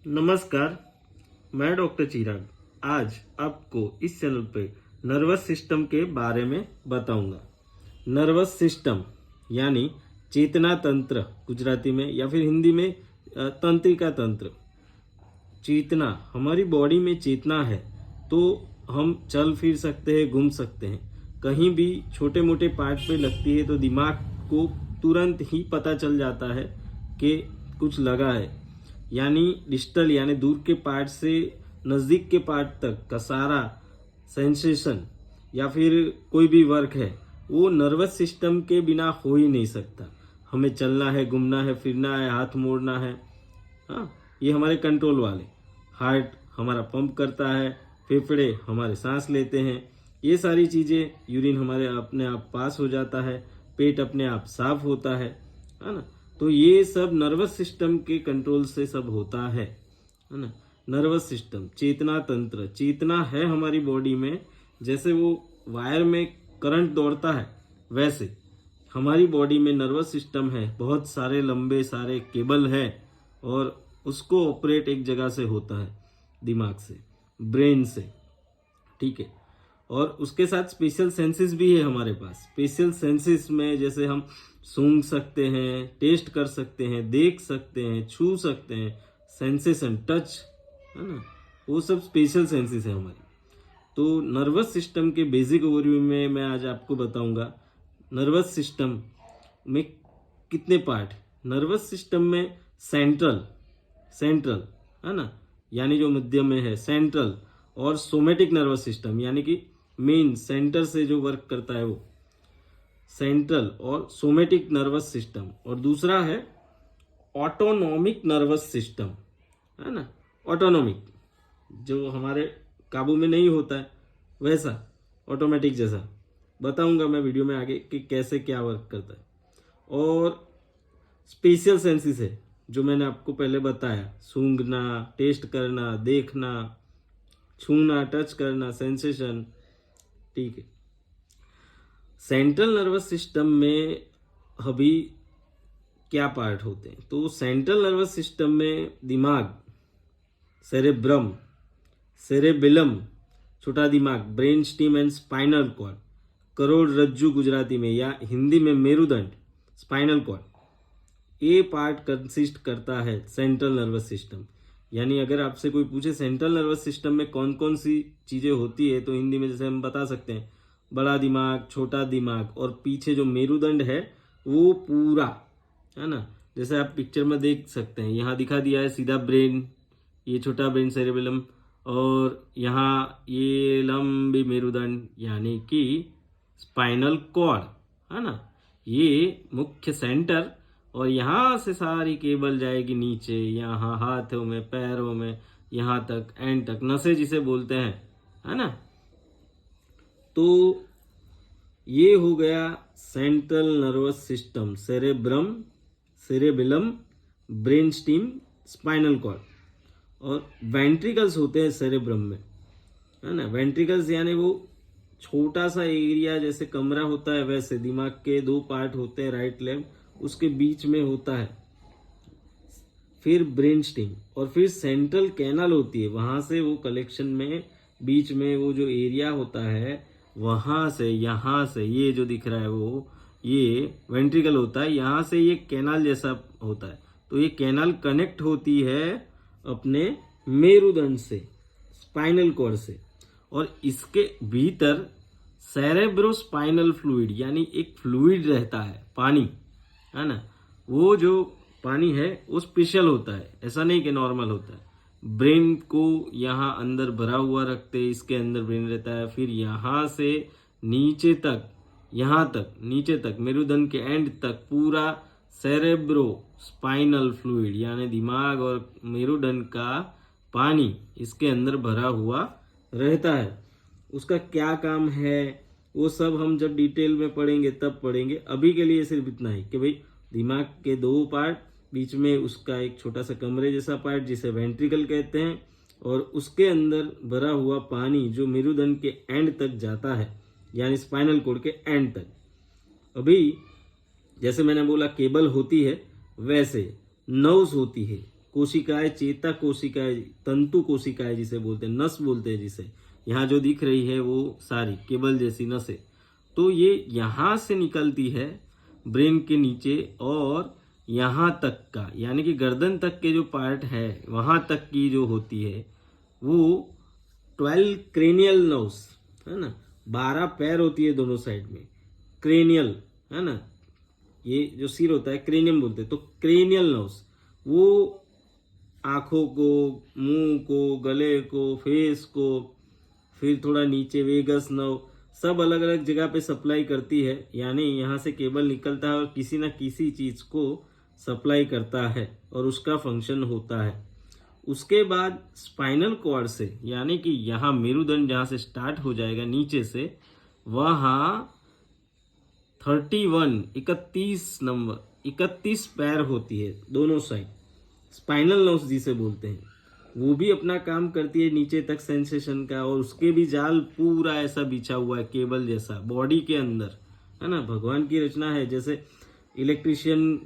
नमस्कार, मैं डॉक्टर चिराग आज आपको इस चैनल पे नर्वस सिस्टम के बारे में बताऊंगा। नर्वस सिस्टम यानी चेतना तंत्र गुजराती में या फिर हिंदी में तंत्रिका तंत्र। चेतना, हमारी बॉडी में चेतना है तो हम चल फिर सकते हैं, घूम सकते हैं। कहीं भी छोटे मोटे पार्ट पे लगती है तो दिमाग को तुरंत ही पता चल जाता है कि कुछ लगा है। यानी डिस्टल यानी दूर के पार्ट से नज़दीक के पार्ट तक का सारा सेंसेशन या फिर कोई भी वर्क है वो नर्वस सिस्टम के बिना हो ही नहीं सकता। हमें चलना है, घूमना है, फिरना है, हाथ मोड़ना है, हाँ, ये हमारे कंट्रोल वाले। हार्ट हमारा पंप करता है, फेफड़े हमारे सांस लेते हैं, ये सारी चीज़ें, यूरिन हमारे अपने आप पास हो जाता है, पेट अपने आप साफ होता है ना। तो ये सब नर्वस सिस्टम के कंट्रोल से सब होता है ना। नर्वस सिस्टम, चेतना तंत्र, चेतना है हमारी बॉडी में। जैसे वो वायर में करंट दौड़ता है वैसे हमारी बॉडी में नर्वस सिस्टम है। बहुत सारे लंबे सारे केबल है और उसको ऑपरेट एक जगह से होता है, दिमाग से, ब्रेन से, ठीक है। और उसके साथ स्पेशल सेंसेस भी है हमारे पास। स्पेशल सेंसेस में जैसे हम सूंघ सकते हैं, टेस्ट कर सकते हैं, देख सकते हैं, छू सकते हैं, सेंसेशन, टच, है ना, वो सब स्पेशल सेंसेस है हमारी। तो नर्वस सिस्टम के बेसिक ओवरव्यू में मैं आज आपको बताऊंगा नर्वस सिस्टम में कितने पार्ट। नर्वस सिस्टम में सेंट्रल सेंट्रल है ना, यानी जो मध्य में है सेंट्रल, और सोमेटिक नर्वस सिस्टम यानी कि मेन सेंटर से जो वर्क करता है वो सेंट्रल और सोमेटिक नर्वस सिस्टम। और दूसरा है ऑटोनॉमिक नर्वस सिस्टम, है ना। ऑटोनॉमिक जो हमारे काबू में नहीं होता है, वैसा ऑटोमेटिक जैसा बताऊंगा मैं वीडियो में आगे कि कैसे क्या वर्क करता है। और स्पेशल सेंसेस है जो मैंने आपको पहले बताया, सूंघना, टेस्ट करना, देखना, छूना, टच करना, सेंसेशन, ठीक है। सेंट्रल नर्वस सिस्टम में अभी क्या पार्ट होते हैं, तो सेंट्रल नर्वस सिस्टम में दिमाग, सेरेब्रम, सेरेबेलम छोटा दिमाग, brain stem and spinal cord, करोड़रज्जु गुजराती में या हिंदी में मेरुदंड, स्पाइनल कॉर्ड, ये पार्ट कंसिस्ट करता है सेंट्रल नर्वस सिस्टम। यानी अगर आपसे कोई पूछे सेंट्रल नर्वस सिस्टम में कौन कौन सी चीजें होती है, तो हिंदी में जैसे हम बता सकते हैं बड़ा दिमाग, छोटा दिमाग, और पीछे जो मेरुदंड है वो पूरा, है ना। जैसे आप पिक्चर में देख सकते हैं, यहाँ दिखा दिया है सीधा ब्रेन, ये छोटा ब्रेन सेरेबेलम, और यहाँ ये लंबी मेरुदंड यानी कि स्पाइनल कॉर्ड, है ना, ये मुख्य सेंटर। और यहाँ से सारी केबल जाएगी नीचे, यहाँ हाथों में, पैरों में, यहाँ तक, एंड तक, नसें जिसे बोलते हैं, है ना। तो ये हो गया central nervous system, cerebrum, cerebellum, brain stem, spinal cord. और वेंट्रिकल्स होते हैं सेरेब्रम में, है ना। वेंट्रिकल्स यानी वो छोटा सा एरिया, जैसे कमरा होता है वैसे दिमाग के दो पार्ट होते हैं, राइट लेफ्ट, उसके बीच में होता है। फिर ब्रेन स्टीम, और फिर सेंट्रल कैनाल होती है, वहां से वो कलेक्शन में बीच में वो जो एरिया होता है, वहां से, यहाँ से, ये जो दिख रहा है वो ये वेंट्रिकल होता है, यहाँ से ये कैनाल जैसा होता है। तो ये कैनाल कनेक्ट होती है अपने मेरुदंड से, स्पाइनल कॉर्ड से। और इसके भीतर सेरेब्रोस्पाइनल फ्लूइड यानी एक फ्लूइड रहता है, पानी, है ना। वो जो पानी है वो स्पेशल होता है, ऐसा नहीं कि नॉर्मल होता है। ब्रेन को यहाँ अंदर भरा हुआ रखते हैं, इसके अंदर ब्रेन रहता है। फिर यहाँ से नीचे तक, यहाँ तक, नीचे तक, मेरुदंड के एंड तक पूरा सेरेब्रो स्पाइनल फ्लूइड यानी दिमाग और मेरुदंड का पानी इसके अंदर भरा हुआ रहता है। उसका क्या काम है वो सब हम जब डिटेल में पढ़ेंगे तब पढ़ेंगे। अभी के लिए सिर्फ इतना ही कि भाई दिमाग के दो पार्ट, बीच में उसका एक छोटा सा कमरे जैसा पार्ट जिसे वेंट्रिकल कहते हैं, और उसके अंदर भरा हुआ पानी जो मेरुदंड के एंड तक जाता है, यानी स्पाइनल कॉर्ड के एंड तक। अभी जैसे मैंने बोला केबल होती है, वैसे नर्व्स होती है, कोशिकाएं, चेता कोशिकाएं, तंतु कोशिकाएं जिसे बोलते हैं, नस बोलते हैं जिसे, यहाँ जो दिख रही है वो सारी केबल जैसी नसें, तो ये यहाँ से निकलती है ब्रेन के नीचे, और यहाँ तक का यानी कि गर्दन तक के जो पार्ट है वहाँ तक की जो होती है वो 12 क्रेनियल नर्व्स है ना, 12 पैर होती है दोनों साइड में, क्रेनियल है ना, ये जो सिर होता है क्रेनियम बोलते हैं, तो क्रेनियल नर्व्स वो आँखों को, मुंह को, गले को, फेस को, फिर थोड़ा नीचे वेगस नर्व, सब अलग अलग जगह पे सप्लाई करती है, यानी यहाँ से केबल निकलता है और किसी ना किसी चीज को सप्लाई करता है और उसका फंक्शन होता है। उसके बाद स्पाइनल कॉर्ड से, यानी कि यहाँ मेरुदंड जहाँ से स्टार्ट हो जाएगा नीचे से, वहाँ 31 पैर होती है दोनों साइड, स्पाइनल नर्व्स जिसे बोलते हैं, वो भी अपना काम करती है नीचे तक सेंसेशन का, और उसके भी जाल पूरा ऐसा बिछा हुआ है केबल जैसा बॉडी के अंदर है ना। भगवान की रचना है, जैसे इलेक्ट्रिशियन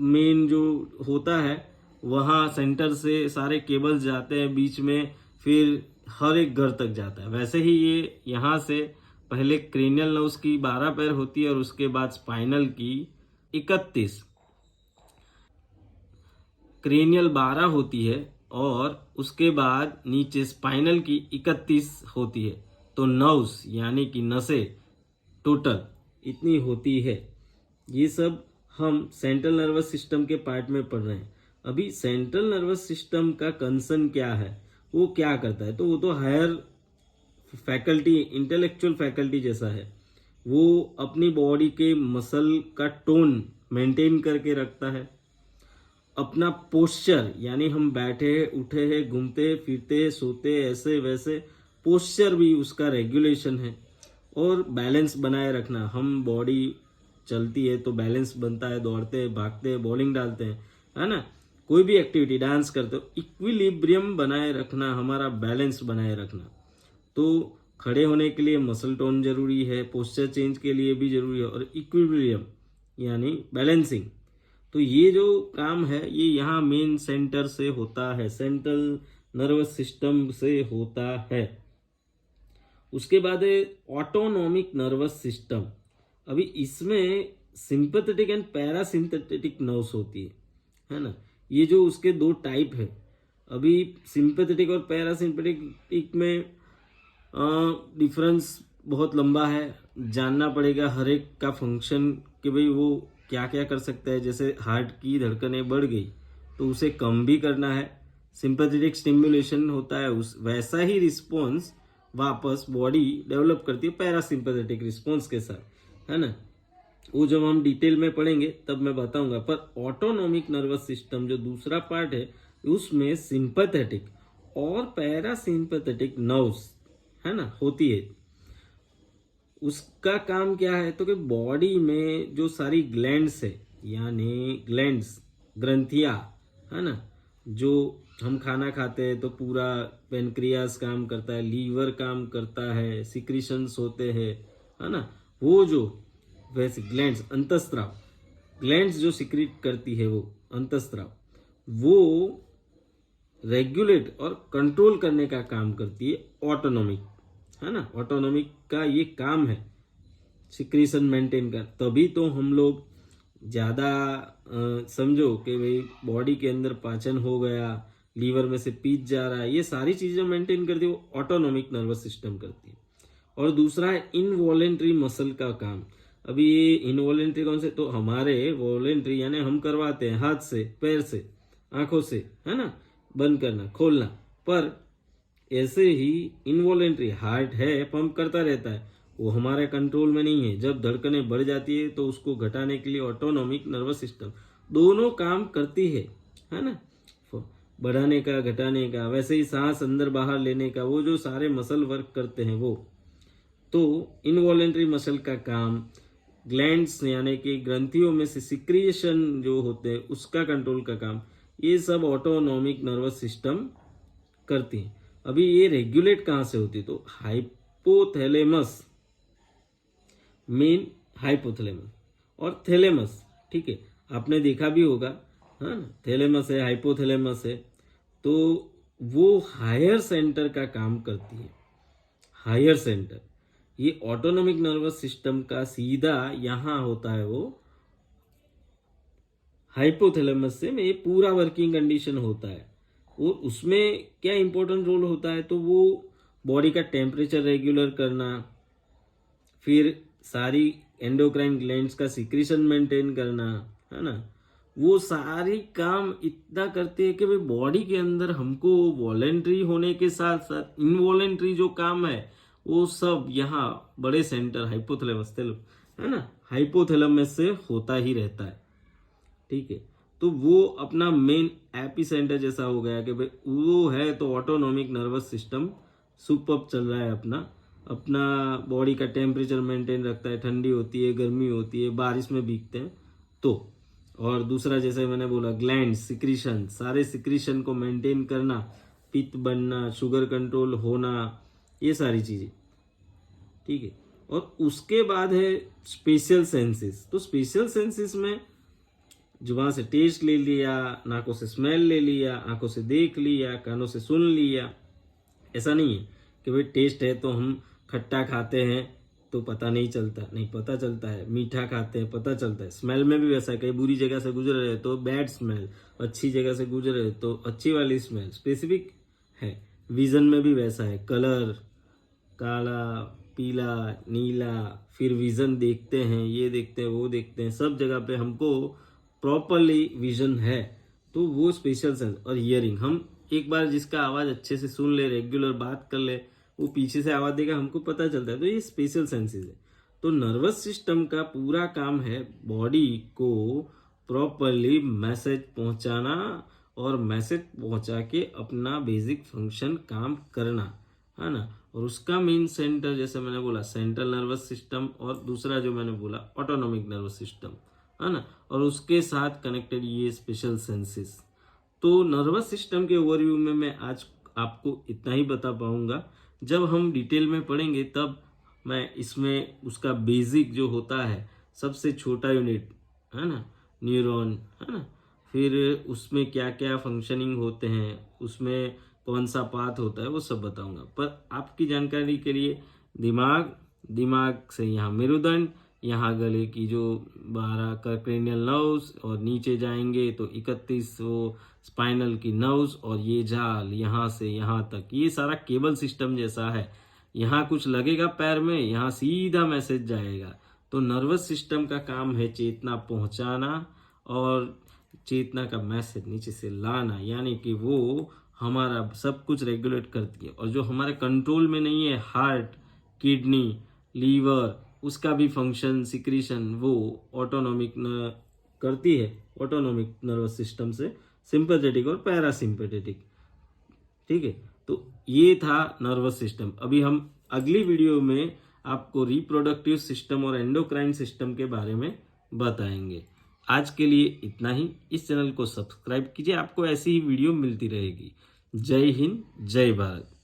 मेन जो होता है वहाँ सेंटर से सारे केबल्स जाते हैं बीच में, फिर हर एक घर तक जाता है, वैसे ही ये यहाँ से पहले क्रेनियल नर्व्स की 12 पैर होती है और उसके बाद स्पाइनल की 31, क्रेनियल 12 होती है और उसके बाद नीचे स्पाइनल की 31 होती है। तो नर्व्स यानी कि नसें टोटल इतनी होती है। ये सब हम सेंट्रल नर्वस सिस्टम के पार्ट में पढ़ रहे हैं। अभी सेंट्रल नर्वस सिस्टम का कंसर्न क्या है, वो क्या करता है, तो वो तो हायर फैकल्टी, इंटेलेक्चुअल फैकल्टी जैसा है। वो अपनी बॉडी के मसल का टोन मेंटेन करके रखता है, अपना पोस्चर यानी हम बैठे हैं, उठे हैं, घूमते हैं, फिरते हैं, सोते हैं, ऐसे वैसे पोस्चर भी उसका रेगुलेशन है, और बैलेंस बनाए रखना। हम बॉडी चलती है तो बैलेंस बनता है, दौड़ते हैं, भागते हैं, बॉलिंग डालते हैं, है ना, कोई भी एक्टिविटी, डांस करते हो, इक्विलिब्रियम बनाए रखना, हमारा बैलेंस बनाए रखना। तो खड़े होने के लिए मसल टोन जरूरी है, पोस्चर चेंज के लिए भी जरूरी है, और इक्विलिब्रियम यानी बैलेंसिंग। तो ये जो काम है ये यहाँ मेन सेंटर से होता है, सेंट्रल नर्वस सिस्टम से होता है। उसके बाद है ऑटोनॉमिक नर्वस सिस्टम। अभी इसमें सिंपैथेटिक एंड पैरासिम्पैथेटिक नर्व्स होती है ना। ये जो उसके दो टाइप है, अभी सिंपैथेटिक और पैरासिम्पैथेटिक में डिफरेंस बहुत लंबा है, जानना पड़ेगा हर एक का फंक्शन कि भाई वो क्या क्या कर सकता है। जैसे हार्ट की धड़कनें बढ़ गई तो उसे कम भी करना है, सिंपैथेटिक स्टिमुलेशन होता है, उस वैसा ही रिस्पॉन्स वापस बॉडी डेवलप करती है पैरासिम्पैथेटिक रिस्पॉन्स के साथ, है ना। वो जब हम डिटेल में पढ़ेंगे तब मैं बताऊंगा। पर ऑटोनॉमिक नर्वस सिस्टम जो दूसरा पार्ट है उसमें सिंपैथेटिक और पैरासिम्पैथेटिक नर्व्स है ना होती है। उसका काम क्या है, तो कि बॉडी में जो सारी ग्लैंड्स है, यानी ग्लैंड्स, ग्रंथियां है ना, जो हम खाना खाते हैं तो पूरा पेनक्रियास काम करता है, लीवर काम करता है, सिक्रीशंस होते हैं, है ना, वो जो वैसे ग्लैंड्स, अंतस्त्राव ग्लैंड्स जो सिक्रीट करती है वो अंतस्त्राव, वो रेगुलेट और कंट्रोल करने का काम करती है ऑटोनॉमिक, है ना। ऑटोनॉमिक का ये काम है सिक्रीशन मेंटेन कर। तभी तो हम लोग ज़्यादा समझो कि भाई बॉडी के अंदर पाचन हो गया, लीवर में से पीच जा रहा है, ये सारी चीज़ें मेंटेन करती है वो ऑटोनॉमिक नर्वस सिस्टम करती है। और दूसरा है इनवॉलेंट्री मसल का काम। अभी ये इनवॉलेंट्री कौन से, तो हमारे वॉलेंट्री यानी हम करवाते हैं हाथ से, पैर से, आंखों से, है ना, बंद करना खोलना। पर ऐसे ही इनवॉलेंट्री हार्ट है, पंप करता रहता है, वो हमारे कंट्रोल में नहीं है। जब धड़कनें बढ़ जाती है तो उसको घटाने के लिए ऑटोनॉमिक नर्वस सिस्टम दोनों काम करती है ना, बढ़ाने का, घटाने का। वैसे ही सांस अंदर बाहर लेने का, वो जो सारे मसल वर्क करते हैं वो। तो इनवॉलेंट्री मसल का काम, ग्लैंड्स यानी कि ग्रंथियों में से सिक्रिएशन जो होते हैं उसका कंट्रोल का काम, ये सब ऑटोनॉमिक नर्वस सिस्टम करती है। अभी ये रेगुलेट कहाँ से होती है, तो हाइपोथैलेमस, मेन हाइपोथैलेमस और थैलेमस, ठीक है। आपने देखा भी होगा है ना, थैलेमस है, हाइपोथैलेमस है, तो वो हायर सेंटर का काम करती है। हायर सेंटर, ये ऑटोनॉमिक नर्वस सिस्टम का सीधा यहाँ होता है वो हाइपोथैलेमस से में ये पूरा वर्किंग कंडीशन होता है। और उसमें क्या इंपॉर्टेंट रोल होता है, तो वो बॉडी का टेम्परेचर रेगुलर करना, फिर सारी एंडोक्राइन ग्लैंड्स का सिक्रीशन मेंटेन करना, है ना, वो सारी काम इतना करते हैं कि भाई बॉडी के अंदर हमको वॉलेंट्री होने के साथ साथ इनवॉलेंट्री जो काम है वो सब यहाँ बड़े सेंटर हाइपोथैलेमस है ना, हाइपोथैलेमस से होता ही रहता है। ठीक है, तो वो अपना मेन एपी सेंटर जैसा हो गया कि भाई वो है तो ऑटोनॉमिक नर्वस सिस्टम सुपर चल रहा है, अपना अपना बॉडी का टेम्परेचर मेंटेन रखता है, ठंडी होती है, गर्मी होती है, बारिश में भीगते हैं तो। और दूसरा जैसे मैंने बोला ग्लैंड सिक्रीशन, सारे सिक्रीशन को मेंटेन करना, पित्त बनना, शुगर कंट्रोल होना, ये सारी चीजें। ठीक है, और उसके बाद है स्पेशल सेंसेस। तो स्पेशल सेंसेस में जुबान से टेस्ट ले लिया, नाकों से स्मेल ले लिया, आंखों से देख लिया, कानों से सुन लिया। ऐसा नहीं है कि भाई टेस्ट है तो हम खट्टा खाते हैं तो पता नहीं चलता, नहीं पता चलता है, मीठा खाते हैं पता चलता है। स्मेल में भी वैसा है, कहीं बुरी जगह से गुजर रहे तो बैड स्मेल, अच्छी जगह से गुजर रहे तो अच्छी वाली स्मेल, स्पेसिफिक है। विजन में भी वैसा है, कलर काला, पीला, नीला, फिर विजन देखते हैं, ये देखते हैं, वो देखते हैं, सब जगह पे हमको प्रॉपरली विजन है तो वो स्पेशल सेंस। और हियरिंग, हम एक बार जिसका आवाज अच्छे से सुन ले, रेगुलर बात कर ले, वो पीछे से आवाज देगा, हमको पता चलता है, तो ये स्पेशल सेंसेस है। तो नर्वस सिस्टम का पूरा काम है बॉडी को प्रॉपरली मैसेज पहुंचाना और मैसेज पहुंचा के अपना बेसिक फंक्शन काम करना, है ना। और उसका मेन सेंटर जैसे मैंने बोला सेंट्रल नर्वस सिस्टम, और दूसरा जो मैंने बोला ऑटोनॉमिक नर्वस सिस्टम, है ना, और उसके साथ कनेक्टेड ये स्पेशल सेंसेस। तो नर्वस सिस्टम के ओवरव्यू में मैं आज आपको इतना ही बता पाऊंगा। जब हम डिटेल में पढ़ेंगे तब मैं इसमें उसका बेसिक जो होता है, सबसे छोटा यूनिट, है ना, न्यूरॉन, है ना, फिर उसमें क्या क्या फंक्शनिंग होते हैं, उसमें कौन सा पाथ होता है, वो सब बताऊंगा। पर आपकी जानकारी के लिए दिमाग, दिमाग से यहाँ मेरुदंड, यहाँ गले की जो 12 क्रैनियल नर्व्स, और नीचे जाएंगे तो 31 वो स्पाइनल की नर्व्स, और ये जाल यहाँ से यहाँ तक, ये सारा केबल सिस्टम जैसा है। यहाँ कुछ लगेगा पैर में, यहाँ सीधा मैसेज जाएगा। तो नर्वस सिस्टम का काम है चेतना पहुंचाना और चेतना का मैसेज नीचे से लाना, यानी कि वो हमारा सब कुछ रेगुलेट करती है। और जो हमारे कंट्रोल में नहीं है, हार्ट, किडनी, लीवर, उसका भी फंक्शन सिक्रीशन वो ऑटोनॉमिक करती है, ऑटोनॉमिक नर्वस सिस्टम से, सिंपैथेटिक और पैरासिम्पैथेटिक। ठीक है, तो ये था नर्वस सिस्टम। अभी हम अगली वीडियो में आपको रिप्रोडक्टिव सिस्टम और एंडोक्राइन सिस्टम के बारे में बताएंगे। आज के लिए इतना ही। इस चैनल को सब्सक्राइब कीजिए, आपको ऐसी ही वीडियो मिलती रहेगी। जय हिंद, जय भारत।